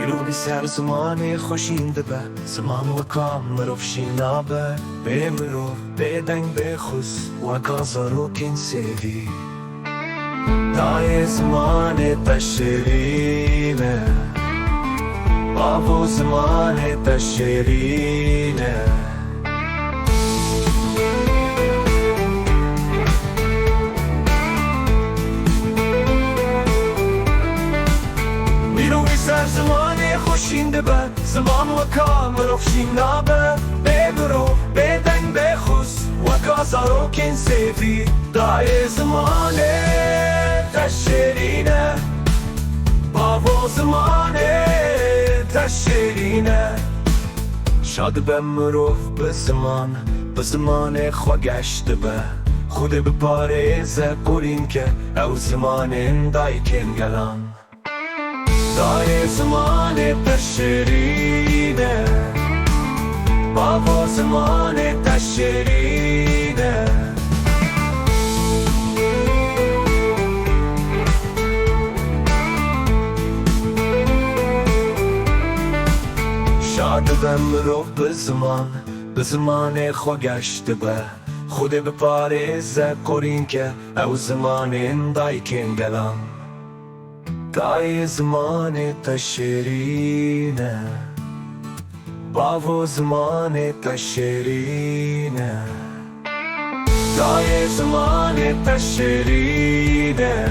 بیرو بی سر زمان خوشین دبه زمان و کام مروفشین نابه به مرو به دنگ به خس و کازارو کن سیدی دای زمان تشرینه بابو زمان تشرینه سر زمان خوشین دبه زمان و کام رفشین نابه به برو به دنگ به خس و کازارو کن سیفی دای زمان تشرینه بابا زمان تشرینه شاد به مروف به زمان خوا گشته به خود به پارێزە قورین که او زمان دای کن گلان دای زمان تشرینه بابا زمان تشرینه شاد بم رو به زمان خوا گشته به خود به پارێزە قورین که او زمان دای کن گلان دای زمان تشرینه بابا زمان تشرینه دای زمان تشرینه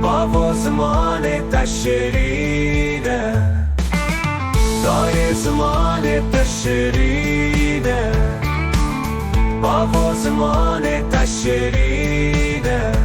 بابا زمان تشرینه دای زمان تشرینه بابا زمان تشرینه